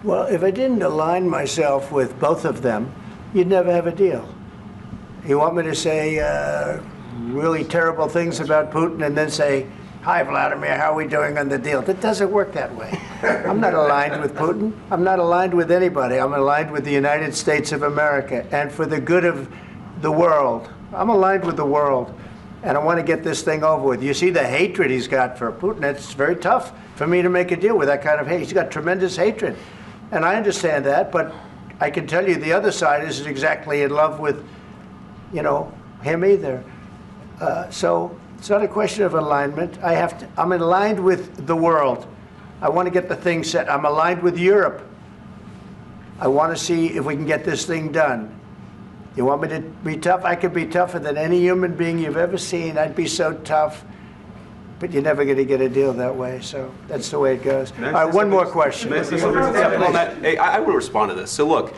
Well, if I didn't align myself with both of them, you'd never have a deal. You want me to say really terrible things about Putin and then say, "Hi, Vladimir, how are we doing on the deal?" That doesn't work that way. I'm not aligned with Putin. I'm not aligned with anybody. I'm aligned with the United States of America. And for the good of the world, I'm aligned with the world. And I want to get this thing over with. You see the hatred he's got for Putin. It's very tough for me to make a deal with that kind of hate. He's got tremendous hatred. And I understand that, but I can tell you the other side isn't exactly in love with, you know, him either. So it's not a question of alignment. I'm aligned with the world. I want to get the thing set. I'm aligned with Europe. I want to see if we can get this thing done. You want me to be tough? I could be tougher than any human being you've ever seen. I'd be so tough. But you're never going to get a deal that way. So that's the way it goes. All right, one more question. I want to respond to this. So look,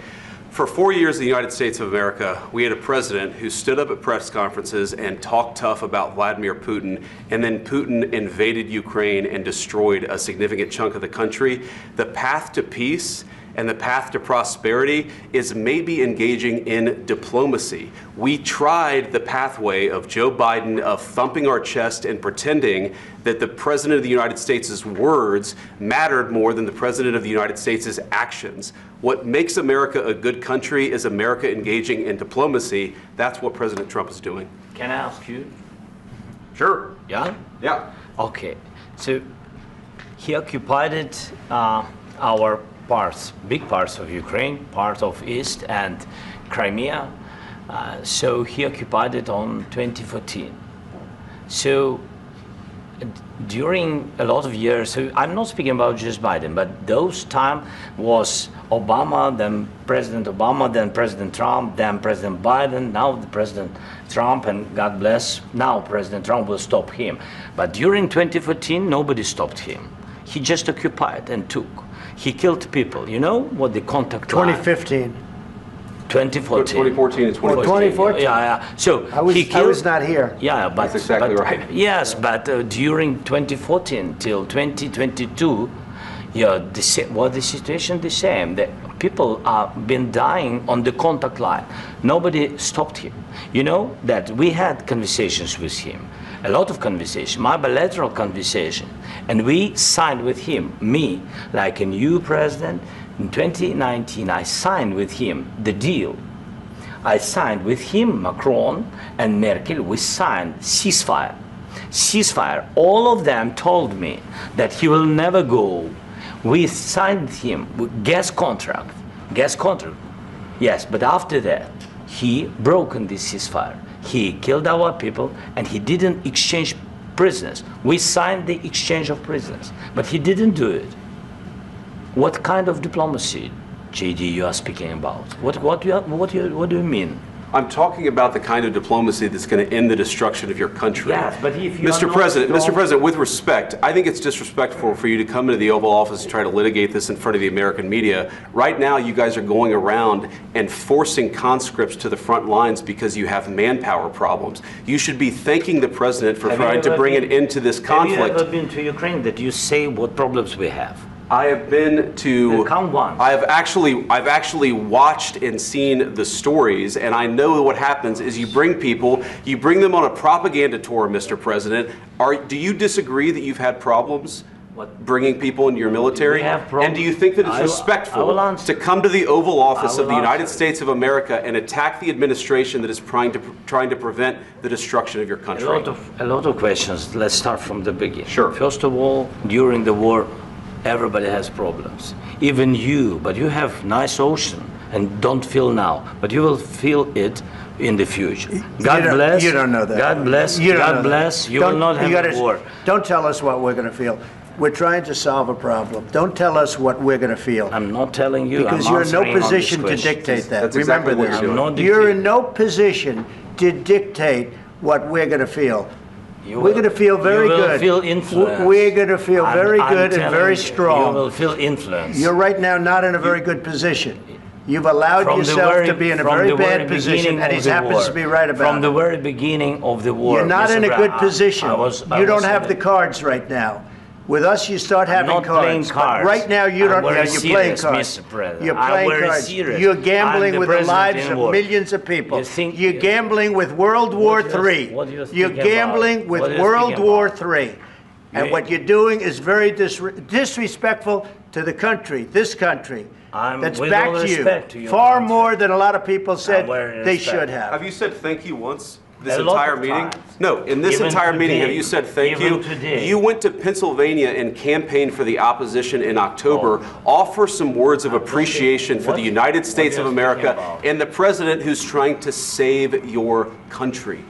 for 4 years in the United States of America, we had a president who stood up at press conferences and talked tough about Vladimir Putin, and then Putin invaded Ukraine and destroyed a significant chunk of the country. The path to peace and the path to prosperity is maybe engaging in diplomacy. We tried the pathway of Joe Biden of thumping our chest and pretending that the President of the United States' words mattered more than the President of the United States' actions. What makes America a good country is America engaging in diplomacy. That's what President Trump is doing. Can I ask you? Sure. Yeah? Yeah. Okay. So he occupied our parts, big parts of Ukraine, part of East and Crimea. So he occupied it on 2014. So during a lot of years, so I'm not speaking about just Biden, but those time was Obama, then President Obama, then President Trump, then President Biden, now the President Trump, and God bless, now President Trump will stop him. But during 2014, nobody stopped him. He just occupied and took. He killed people. You know what the contact line? 2015. 2014. 2014 and 2014. 2014. Yeah. So I was not here. Yeah, but that's exactly right. Yes, but during 2014 till 2022, yeah, the situation the same. The people have been dying on the contact line. Nobody stopped him. You know that we had conversations with him. A lot of conversation, my bilateral conversation, and we signed with him, me, like a new president. In 2019, I signed with him the deal. I signed with him, Macron and Merkel, we signed ceasefire. Ceasefire, all of them told me that he will never go. We signed him with gas contract, yes, but after that, he broken this ceasefire. He killed our people and he didn't exchange prisoners. We signed the exchange of prisoners, but he didn't do it. What kind of diplomacy, JD, you are speaking about? What do you mean? I'm talking about the kind of diplomacy that's going to end the destruction of your country. Yes, but if you Mr. President, with respect, I think it's disrespectful for you to come into the Oval Office and try to litigate this in front of the American media. Right now, you guys are going around and forcing conscripts to the front lines because you have manpower problems. You should be thanking the President for trying to bring an end to this conflict. Have you ever been to Ukraine that you say what problems we have? I have been to. Count one. I've actually watched and seen the stories, and I know what happens is you bring them on a propaganda tour, Mr. President. Do you disagree that you've had problems bringing people into your military? And do you think that it's respectful to come to the Oval Office of the United States of America and attack the administration that is trying to prevent the destruction of your country? A lot of questions. Let's start from the beginning. Sure. First of all, during the war, everybody has problems, even you, but you have nice ocean and don't feel now, but you will feel it in the future. God bless. You don't know that. God bless. God bless. You will not have a war. Don't tell us what we're going to feel. We're trying to solve a problem. Don't tell us what we're going to feel. I'm not telling you. Because you're in no position to dictate that. That's exactly Remember this. You're in no position to dictate what we're going to feel. We're going to feel very good. You will feel influence. We're going to feel very good and very strong. You will feel influence. You're right now not in a very good position. You've allowed yourself to be in a very bad position, and he happens to be right about it. From the very beginning of the war. You're not in a good position. You don't have the cards right now. With us, you start having not cards. playing cards. But right now, you don't. I'm very You're playing serious, cards. Mr. President. You're I'm playing very cards. serious. You're gambling I'm the with the lives president of in war. millions of people. You think- You're gambling with World War III. what do you You're think about? gambling with What do you World think War about? III. And what you're doing is very disrespectful to the country, this country, that's with all backed respect to you your far country. more than a lot of people said very they respect. should have. Have you said thank you once this A lot entire of meeting? times. No, in this Even entire meeting, today. have you said thank Even you? today. You went to Pennsylvania and campaigned for the opposition in October. Offer some words of appreciation for the United States of are you America speaking about? and the president who's trying to save your country.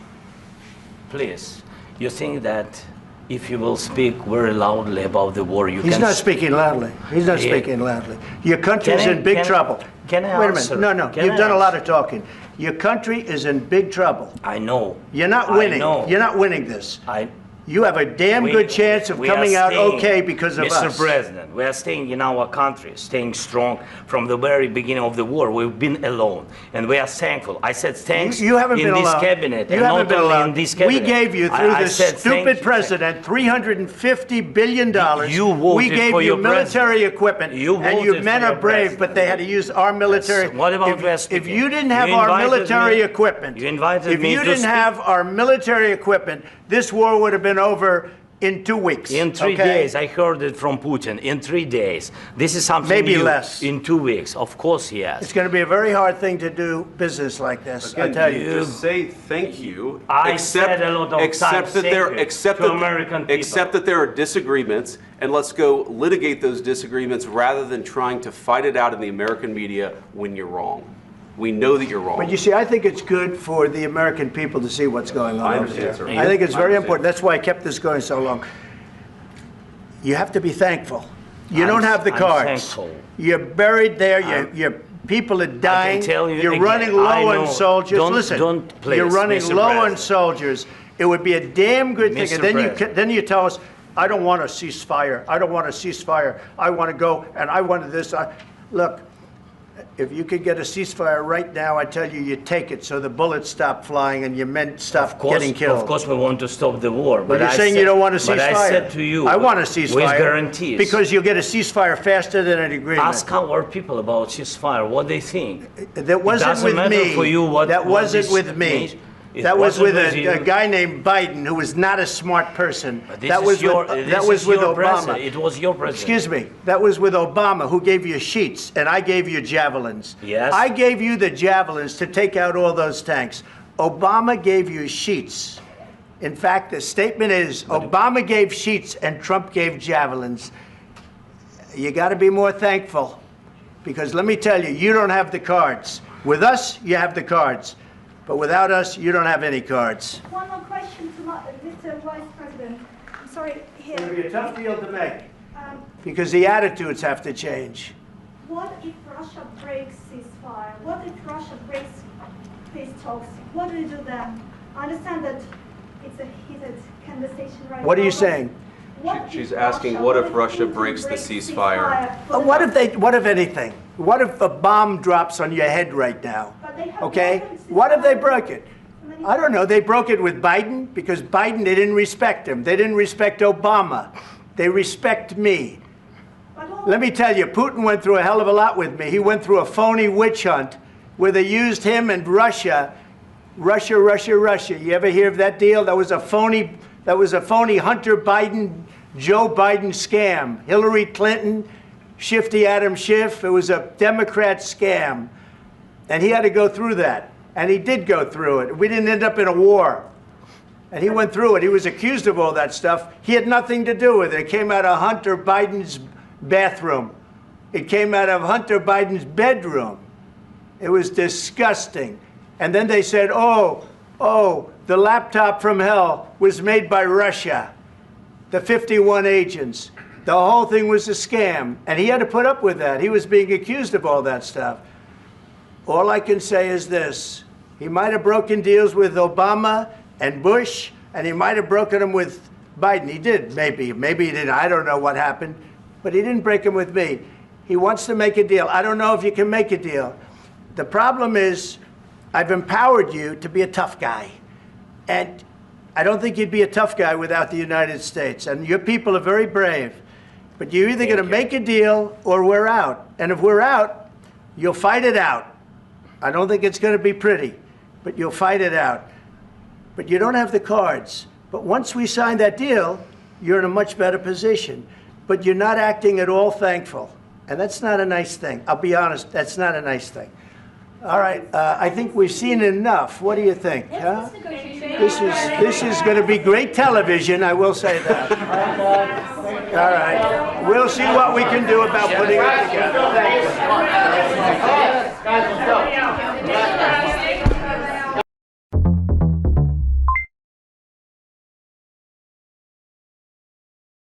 Please, you think that if you will speak very loudly about the war, you He's can... not speaking loudly. He's not Yeah. speaking loudly. Your country's Can I- in big can- trouble. can I Wait a answer? minute. No, Can you've I done a lot answer? of talking. Your country is in big trouble. I know. You're not I winning. know. You're not winning this. I, You have a damn we- good chance of we are coming out staying- okay because of Mr. us. President, we are staying in our country, staying strong from the very beginning of the war. We've been alone, and we are thankful. I said thanks You haven't in been this alone. cabinet, You and haven't not been only alone. in this cabinet. We gave you, through I this said thank stupid you. president, $350 billion. You voted We gave for you your military president. equipment, You and you voted men for are your brave, president. but they had to use our military. Yes. What about if, West if Indies? you didn't have You our invited military me- equipment, you invited if me you to didn't speak. have our military equipment, this war would have been over in 2 weeks. In 3 okay? days, I heard it from Putin. In 3 days, this is something Maybe new. less. In 2 weeks, of course, yes. It's going to be a very hard thing to do business like this. I Again, tell you you. just say thank you. I said a lot of except times that thank there, you except to that, American people. except that there are disagreements, and let's go litigate those disagreements rather than trying to fight it out in the American media when you're wrong. We know that you're wrong. But you see, I think it's good for the American people to see what's going on I over understand, there. sir. I think it's I very understand. important. That's why I kept this going so long. You have to be thankful. You I'm- don't have the I'm cards. thankful. You're buried there. Your people are dying. tell you You're again, running I low know. on soldiers. Don't- Listen, don't please, you're running Mr. low on President. soldiers. It would be a damn good thing. Mr. And then President. then you tell us, I don't want a ceasefire. I don't want a ceasefire. I want to go and I want this. Look, if you could get a ceasefire right now, I tell you, you take it so the bullets stop flying and your men stop getting killed. Of course, we want to stop the war. But you're saying you don't want a ceasefire. But I said to you, I want a ceasefire. with guarantees. Because you'll get a ceasefire faster than an agreement. Ask our people about ceasefire, what they think. That wasn't doesn't with matter me. for you what- that what wasn't this with me. means. It That was wasn't with with a you. guy named Biden, who was not a smart person. But this That is was your, with, this that was is with your Obama. president. It was your president. Excuse me. That was with Obama, who gave you sheets, and I gave you javelins. Yes. I gave you the javelins to take out all those tanks. Obama gave you sheets. In fact, the statement is Obama gave sheets and Trump gave javelins. You got to be more thankful, because let me tell you, you don't have the cards. With us, you have the cards. But without us, you don't have any cards. One more question to Mr. Vice President. I'm sorry, here. It's going to be a tough deal to make, Um, because the attitudes have to change. what if Russia breaks ceasefire? What if Russia breaks peace talks? What do you do then? I understand that it's a heated conversation right now. What are you but saying? what if She's asking, what if Russia Putin breaks the breaks ceasefire? for the What next- if anything? What if a bomb drops on your head right now? But they have Okay? broken What if they ceasefire broke it? many I don't know. They broke it with Biden, because Biden, they didn't respect him. They didn't respect Obama. They respect me. But all- Let me tell you, Putin went through a hell of a lot with me. He went through a phony witch hunt where they used him and Russia. Russia. You ever hear of that deal? That was a phony Hunter Biden, Joe Biden scam. Hillary Clinton, Shifty Adam Schiff. It was a Democrat scam. And he had to go through that. And he did go through it. We didn't end up in a war. And he went through it. He was accused of all that stuff. He had nothing to do with it. It came out of Hunter Biden's bathroom. It came out of Hunter Biden's bedroom. It was disgusting. And then they said, oh, the laptop from hell was made by Russia. The 51 agents. The whole thing was a scam. And he had to put up with that. He was being accused of all that stuff. All I can say is this. He might have broken deals with Obama and Bush, and he might have broken them with Biden. He did, maybe. Maybe he didn't. I don't know what happened. But he didn't break them with me. He wants to make a deal. I don't know if you can make a deal. The problem is, I've empowered you to be a tough guy. And I don't think you'd be a tough guy without the United States. And your people are very brave. But you're either going to make a deal or we're out. And if we're out, you'll fight it out. I don't think it's going to be pretty, but you'll fight it out. But you don't have the cards. But once we sign that deal, you're in a much better position. But you're not acting at all thankful. And that's not a nice thing. I'll be honest, that's not a nice thing. All right, I think we've seen enough. What do you think? Huh? This is going to be great television, I will say that. All right, we'll see what we can do about putting it together. Thank you.